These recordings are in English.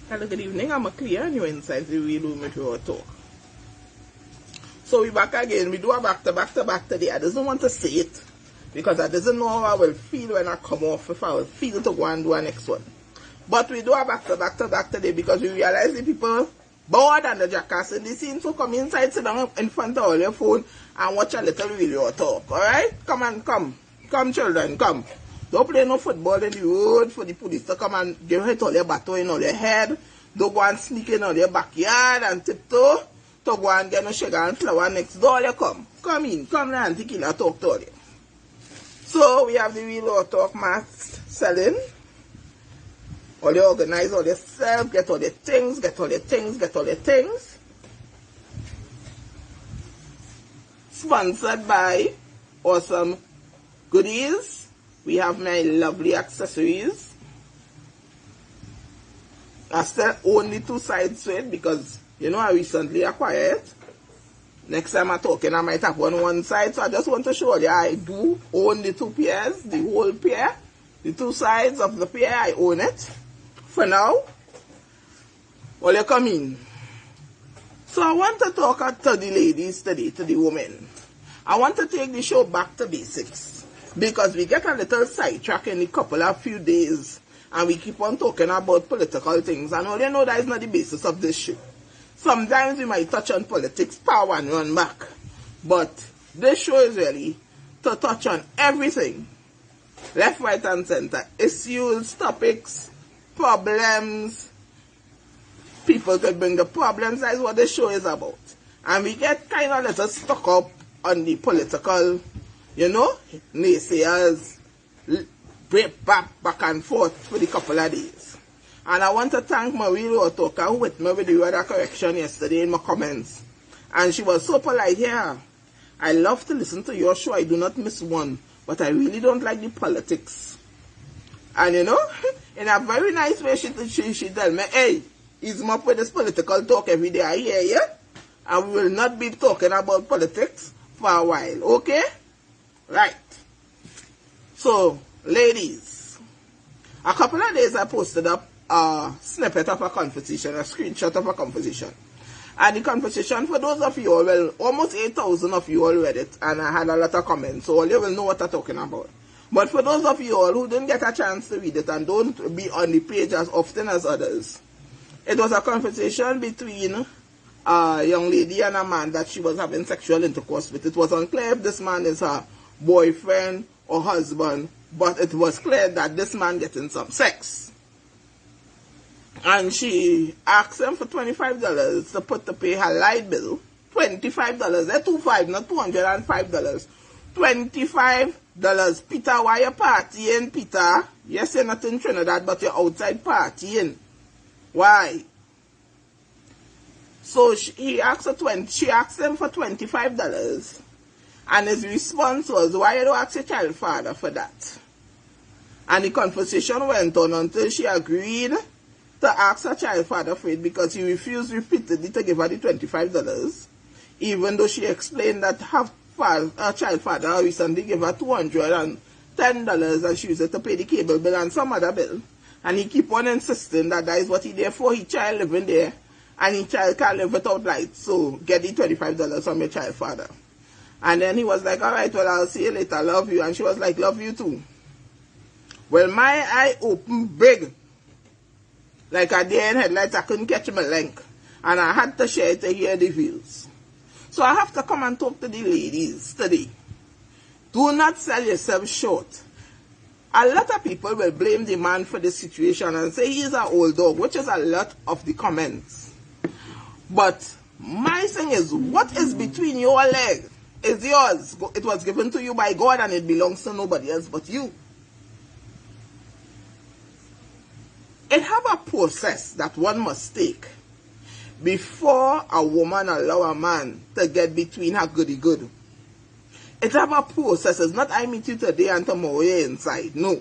Hello, good evening. I'm clear and you're inside the real room with your talk. So we back again. We do a back to back today. I doesn't want to say it because I doesn't know how I will feel when I come off, if I will feel to go and do a next one. But we do a back to back today because we realize the people bored and the jackass in the scene. So come inside, sit down in front of all your phone and watch a little video talk. Alright? Come on, come. Come children, come. Don't play no football in the road for the police to come and give hit all your battle in all your head. Don't go and sneak in all your backyard and tiptoe to go and get no sugar and flour next door. You come. Come in. Come now and Killer talk to you. So we have the real talk mass selling. All you organize all yourself, get all your things, get all your things, get all your things. Sponsored by Awesome Goodies. We have my lovely accessories. I still only two sides to it because, you know, I recently acquired it. Next time I'm talking, I might have one side. So I just want to show you I do own the two pairs, the whole pair. The two sides of the pair, I own it. For now, well, you come in. So I want to talk to the ladies today, to the women. I want to take the show back to basics. Because we get a little sidetrack in a few days and we keep on talking about political things. And all you know that is not the basis of this show. Sometimes we might touch on politics, power and run back. But this show is really to touch on everything. Left, right and center. Issues, topics, problems. People could bring the problems. That is what this show is about. And we get kind of a little stuck up on the political, you know, naysayers, break back and forth for the couple of days. And I want to thank Marie Rotoka who with me with the weather correction yesterday in my comments. And she was so polite here. I love to listen to your show. I do not miss one. But I really don't like the politics. And you know, in a very nice way, she tell me, hey, he's up with this political talk every day. I hear you. And we will not be talking about politics for a while. Okay? Right. So, ladies, a couple of days I posted up a snippet of a conversation, a screenshot of a conversation. And the conversation, for those of you all, well, almost 8,000 of you all read it, and I had a lot of comments, so all you will know what I'm talking about. But for those of you all who didn't get a chance to read it and don't be on the page as often as others, it was a conversation between a young lady and a man that she was having sexual intercourse with. It was unclear if this man is her boyfriend or husband, but it was clear that this man getting some sex. And she asked him for $25 to pay her light bill. $25. They're $25, not $205. $25. Peter, why you partying, Peter? Yes, you're not in Trinidad, but you're outside partying. Why? So she asked him for $25. And his response was, why you don't ask your child father for that? And the conversation went on until she agreed to ask her child father for it because he refused repeatedly to give her the $25, even though she explained that her child father recently gave her $210 and she used it to pay the cable bill and some other bill. And he keep on insisting that is what he there for, his child living there, and his child can't live without light, so get the $25 from your child father. And then he was like, all right, well, I'll see you later, love you. And she was like, love you too. Well, my eye opened big. Like a deer in headlights, I couldn't catch my length. And I had to share it to hear the views. So I have to come and talk to the ladies today. Do not sell yourself short. A lot of people will blame the man for this situation and say he's an old dog, which is a lot of the comments. But my thing is, what is between your legs? Is yours. It was given to you by God and it belongs to nobody else but you. It have a process that one must take before a woman allow a man to get between her goody good. It have a process. It's not I meet you today and tomorrow you're inside. No.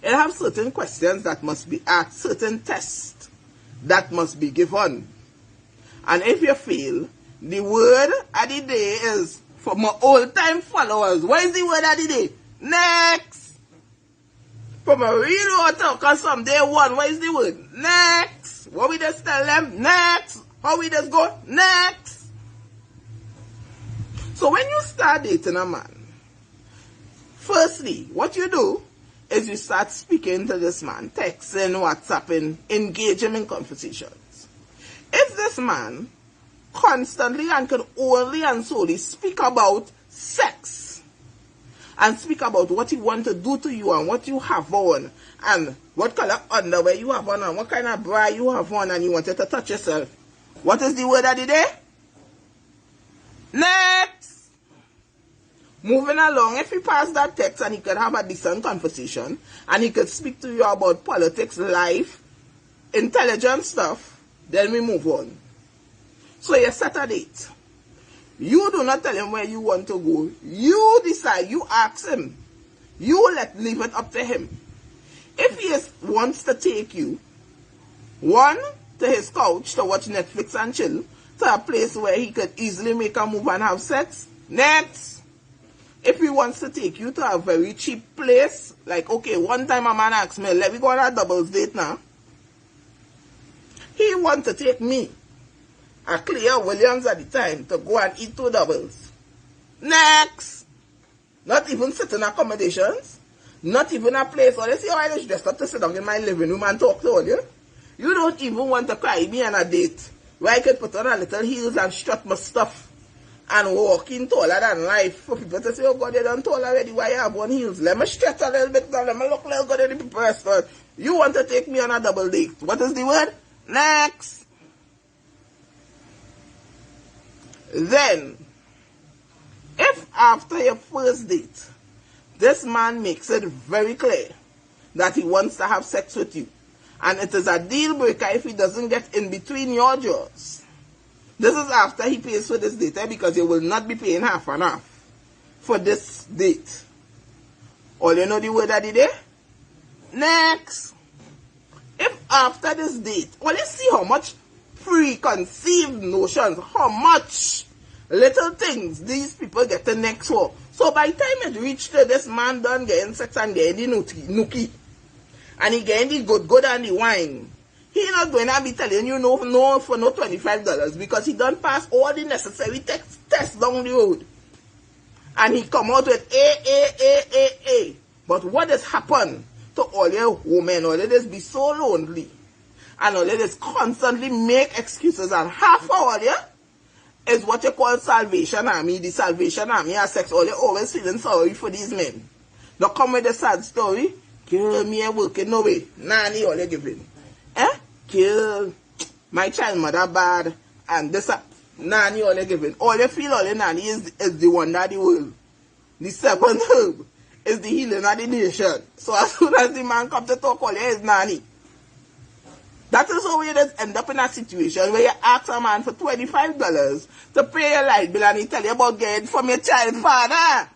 It have certain questions that must be asked, certain tests that must be given. And if you fail, the word of the day is, for my old-time followers, what is the word of the day? Next! From a real author, because from day one, what is the word? Next! What we just tell them? Next. How we just go? Next. So when you start dating a man, firstly, what you do is you start speaking to this man, texting, WhatsApping, engage him in conversations. If this man constantly and can only and solely speak about sex and speak about what he want to do to you and what you have on and what color underwear you have on and what kind of bra you have on and you wanted to touch yourself, what is the word of the day? Next. Moving along, if he pass that text and he could have a decent conversation and he could speak to you about politics, life, intelligent stuff, then we move on. So you set a date. You do not tell him where you want to go. You decide, you ask him. You leave it up to him. If he wants to take you, one, to his couch to watch Netflix and chill, to a place where he could easily make a move and have sex, next. If he wants to take you to a very cheap place, like, okay, one time a man asked me, let me go on a doubles date now. He wants to take me, a Clea Williams at the time, to go and eat 2 doubles. Next. Not even sitting accommodations. Not even a place. Or they say, oh, I just have to sit down in my living room and talk to all you. You don't even want to carry me on a date where I could put on a little heels and strut my stuff and walking taller than life. For people to say, oh God, you done tall already, why you have on heels? Let me stretch a little bit, let me look a little good in the people restaurant. You want to take me on a double date. What is the word? Next. Then, if after your first date, this man makes it very clear that he wants to have sex with you, and it is a deal breaker if he doesn't get in between your jaws. This is after he pays for this date, because you will not be paying half and half for this date. All you know the word of the day? Next. If after this date, well, you see how much preconceived notions, how much little things these people get the next for. So by the time it reached to this man done getting sex and getting the nookie, and he getting the good and the wine, he not going to be telling you no for no $25 because he done pass all the necessary tests down the road. And he come out with A. But what has happened to all your women? All it is be so lonely. And all it is constantly make excuses. And half of all you is what you call Salvation Army. The Salvation Army has sex. All you always feeling sorry for these men. Now come with the sad story. Girl, me ain't working no way. Nanny all you giving. Kill my child mother bad and this nanny all you giving. All you feel all your nanny is the wonder of the world. The 7th herb is the healing of the nation. So as soon as the man comes to talk, all you is nanny. That is how you just end up in a situation where you ask a man for $25 to pay your light bill and he tell you about getting from your child father.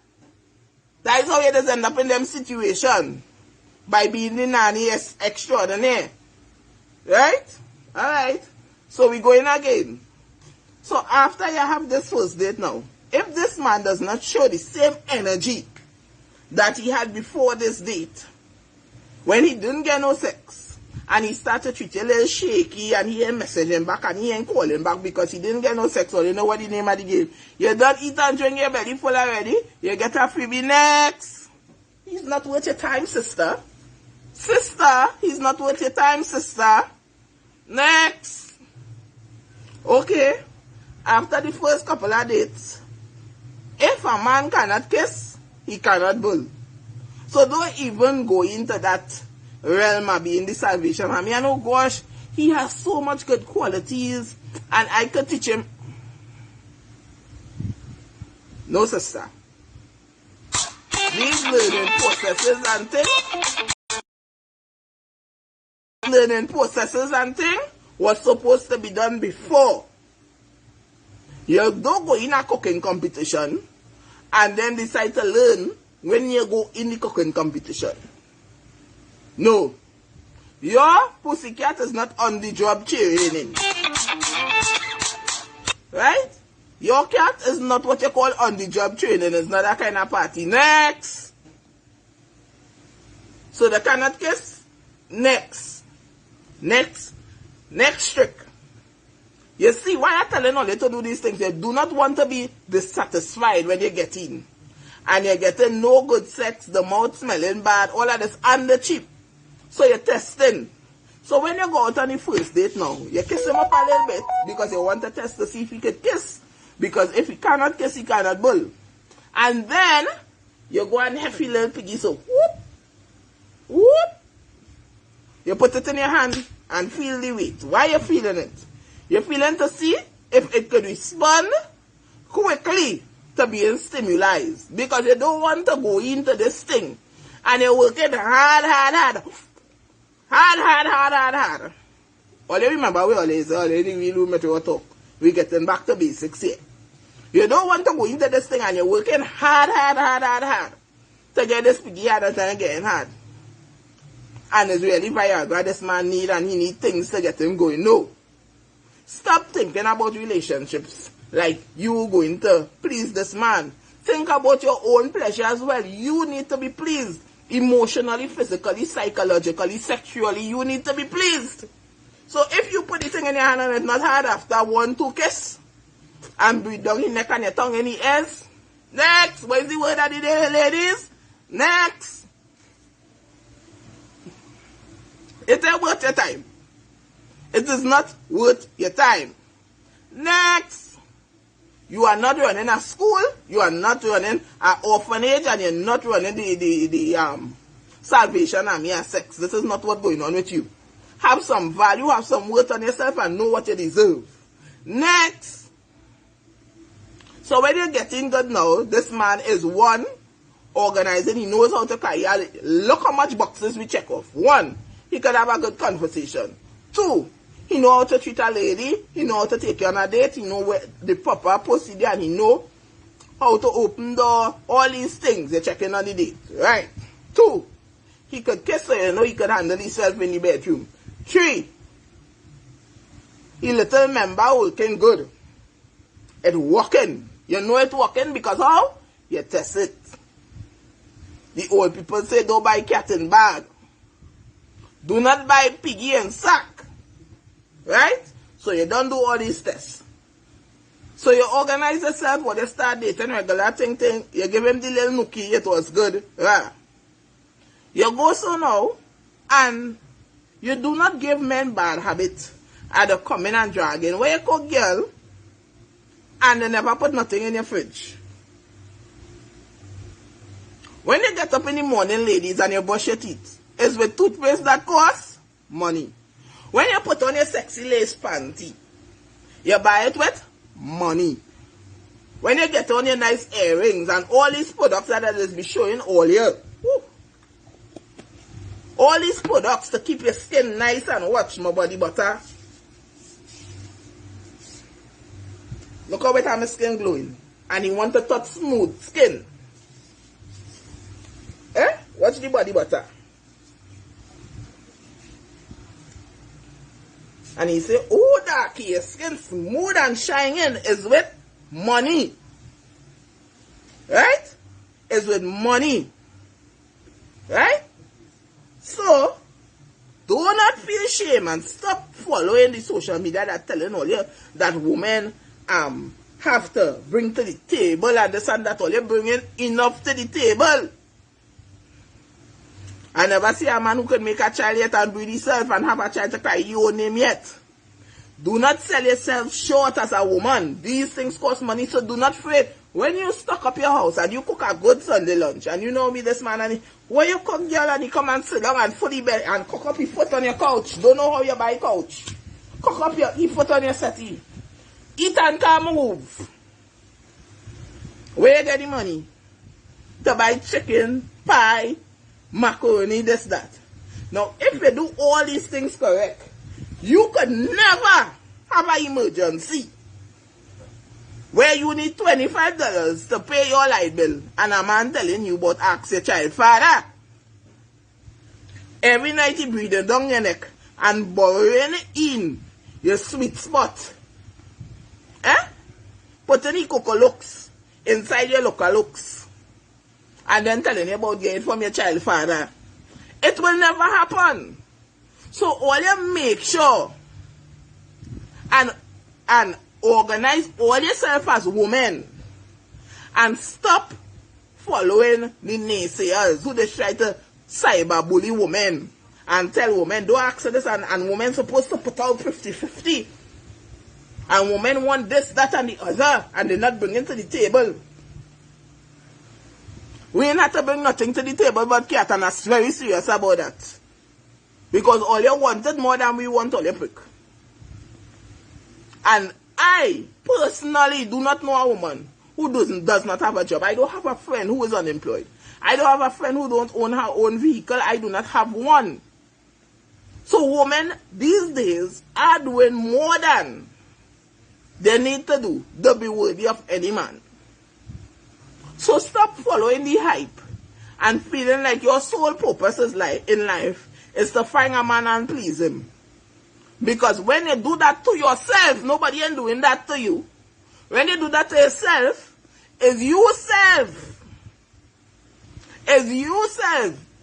That is how you just end up in them situation. By being the nanny extraordinaire. Right? Alright. So we go in again. So after you have this first date now, if this man does not show the same energy that he had before this date, when he didn't get no sex, and he started to treat you a little shaky, and he ain't messaging back, and he ain't calling back because he didn't get no sex, or you know what the name of the game. You done eat and drink, your belly full already, you get a freebie next. He's not worth your time, sister. Sister, he's not worth your time, sister. Next. Okay. After the first couple of dates, if a man cannot kiss, he cannot bull. So don't even go into that realm of being the Salvation Army. I know, gosh, he has so much good qualities, and I could teach him. No, sister. These learning processes and things was supposed to be done before. You don't go in a cooking competition and then decide to learn when you go in the cooking competition. No. Your pussycat is not on the job training. Right? Your cat is not what you call on the job training. It's not that kind of party. Next. So they cannot kiss? Next. Next trick. You see, why I'm telling all you to do these things, you do not want to be dissatisfied when you get in. And you're getting no good sex, the mouth smelling bad, all of this, and the cheap. So you're testing. So when you go out on the first date now, you kiss him up a little bit because you want to test to see if he can kiss. Because if he cannot kiss, he cannot bull. And then, you go and heavy little piggy, so whoop, whoop. You put it in your hand and feel the weight. Why are you feeling it? You're feeling to see if it could respond quickly to being stimulated. Because you don't want to go into this thing. And you're working hard. Hard. All you remember, we already talk. We're getting back to basics here. You don't want to go into this thing and you're working hard to get this piggy harder than getting hard. And it's really Viagra this man need, and he need things to get him going. No. Stop thinking about relationships like you going to please this man. Think about your own pleasure as well. You need to be pleased. Emotionally, physically, psychologically, sexually, you need to be pleased. So if you put the thing in your hand and it's not hard after 1-2 kiss, and breathe down your neck and your tongue in the ears, next. What is the word of the day, ladies? Next. It ain't worth your time. It is not worth your time. Next. You are not running a school, you are not running an orphanage, and you're not running the Salvation Army and sex. This is not what's going on with you. Have some value, have some worth on yourself, and know what you deserve. Next. So when you're getting good now, this man is one, organizing, he knows how to carry. Look how much boxes we check off. 1, he could have a good conversation. 2, he know how to treat a lady, he know how to take you on a date, he know where the proper procedure, and he know how to open door, all these things you're checking on the date, right? 2, he could kiss her, you know he could handle himself in the bedroom. 3, he little member working good. It's working. You know it's working because how? You test it. The old people say don't buy cat in bag. Do not buy piggy in sack. Right? So you don't do all these tests. So you organize yourself when you start dating regular thing. You give him the little nookie, it was good. Yeah. You go so now, and you do not give men bad habits. Either coming and dragging. Where you cook girl, and they never put nothing in your fridge. When you get up in the morning, ladies, and you brush your teeth, it's with toothpaste that costs money. When you put on your sexy lace panty, you buy it with money. When you get on your nice earrings and all these products that I just be showing all year, all these products to keep your skin nice and watch my body butter. Look how my skin glowing. And you want to touch smooth skin. Watch the body butter. And he say, oh, darky, your skin smooth and shining is with money. Right? Is with money. Right? So, do not feel shame and stop following the social media that telling all you that women have to bring to the table and this and that. All you bringing enough to the table. I never see a man who can make a child yet and breed himself and have a child to carry your own name yet. Do not sell yourself short as a woman. These things cost money, so do not fret. When you stock up your house and you cook a good Sunday lunch, and you know me, this man, and when you cook, girl, and he come and sit down and fully bed and cook up your foot on your couch. Don't know how you buy couch. Cook up your foot on your settee. Eat and can't move. Where you get the money? To buy chicken, pie, macaroni, this, that. Now, if you do all these things correct, you could never have an emergency where you need $25 to pay your light bill and a man telling you about ask your child father. Every night he breathing down your neck and borrowing in your sweet spot. Putting the cocoa looks inside your local looks. And then telling you about getting from your child father. It will never happen. So all you make sure and organize all yourself as women and stop following the naysayers who they try to cyberbully women and tell women don't ask this and women supposed to put out 50-50 and women want this, that and the other and they're not bringing to the table. We ain't have to bring nothing to the table but cat, and I'm very serious about that. Because all you wanted more than we want Olympic. And I personally do not know a woman who does not have a job. I don't have a friend who is unemployed. I don't have a friend who don't own her own vehicle. I do not have one. So women these days are doing more than they need to do to be worthy of any man. So stop following the hype and feeling like your sole purpose in life is to find a man and please him. Because when you do that to yourself, nobody ain't doing that to you. When you do that to yourself, it's yourself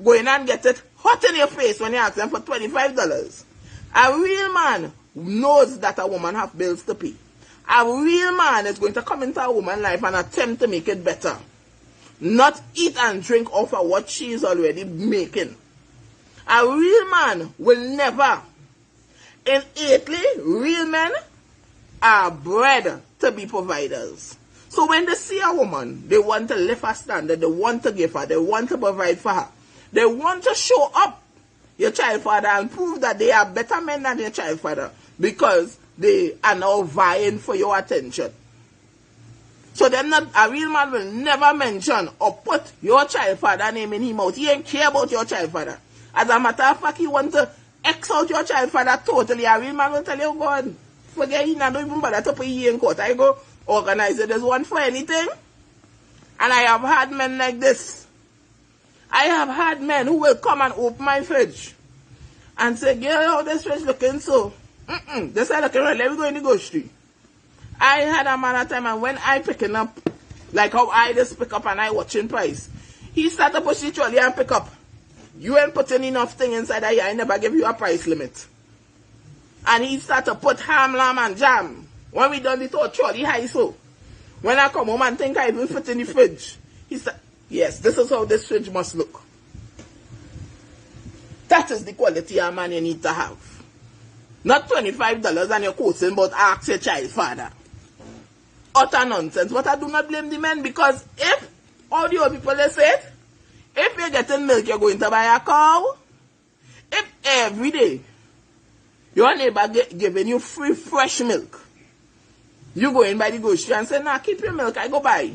going and get it hot in your face when you ask them for $25. A real man knows that a woman have bills to pay. A real man is going to come into a woman's life and attempt to make it better. Not eat and drink off of what she is already making. A real man will never. In Italy, real men are bred to be providers. So when they see a woman, they want to lift her standard, they want to give her, they want to provide for her. They want to show up your child father and prove that they are better men than your child father because they are now vying for your attention. So a real man will never mention or put your child father name in his mouth. He ain't care about your child father. As a matter of fact, he want to X out your child father totally. A real man will tell you, God, forget he not even bother to put you in court. I go organize it. There's one for anything. And I have had men like this. I have had men who will come and open my fridge and say, girl, how this fridge looking so? They say, looking right, let me go in the grocery. I had a man at time, and when I picking up, like how I just pick up and I watching price, he start to push the trolley and pick up. You ain't putting enough thing inside here. I never give you a price limit. And he start to put ham, lamb, and jam. When we done the trolley high so. When I come home and think I even fit in the fridge, he said, yes, this is how this fridge must look. That is the quality of man you need to have. Not $25 and you're coasting, but ask your child father. Utter nonsense. But I do not blame the men, because if all the old people they said, if you're getting milk, you're going to buy a cow. If every day your neighbor giving you free fresh milk, you go in by the grocery and say, nah, keep your milk, I go buy.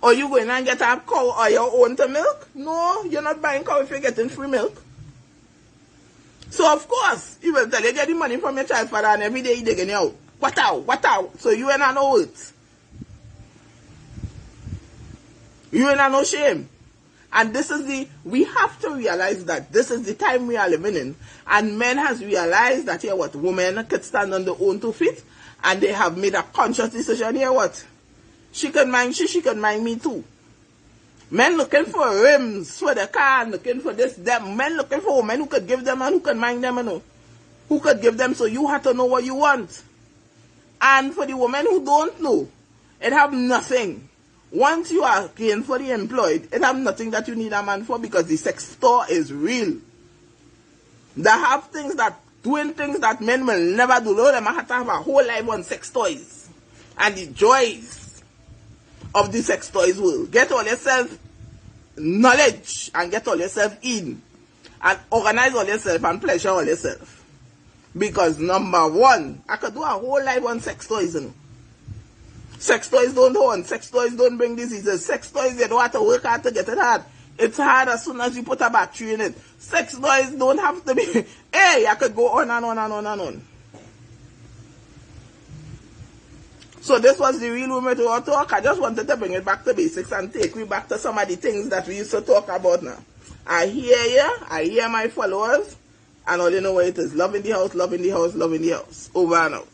Or you go in and get a cow or your own to milk? No, you're not buying cow if you're getting free milk. So of course, he will tell you get the money from your child father and every day he digging you out. What out? So you ain't no it. You ain't no shame. And this is we have to realize that this is the time we are living in. And men has realized that here what, women could stand on their own 2 feet. And they have made a conscious decision here what. She can mind she can mind me too. Men looking for rims for the car, looking for this, them. Men looking for women who could give them and who can mind them and who could give them. So you have to know what you want. And for the women who don't know, it have nothing. Once you are gainfully employed, it have nothing that you need a man for, because the sex store is real. They have doing things that men will never do. They have to have a whole life on sex toys and the joys of the sex toys world. Get all yourself knowledge and get all yourself in and organize all yourself and pleasure all yourself. Because number one, I could do a whole life on sex toys, you know. Sex toys don't hold. Sex toys don't bring diseases. Sex toys, you don't have to work hard to get it hard. It's hard as soon as you put a battery in it. Sex toys don't have to be... Hey, I could go on and on and on and on. So this was the real women to talk. I just wanted to bring it back to basics and take me back to some of the things that we used to talk about now. I hear you. I hear my followers. And all you know what it is. Love in the house, love in the house, love in the house. Over and out.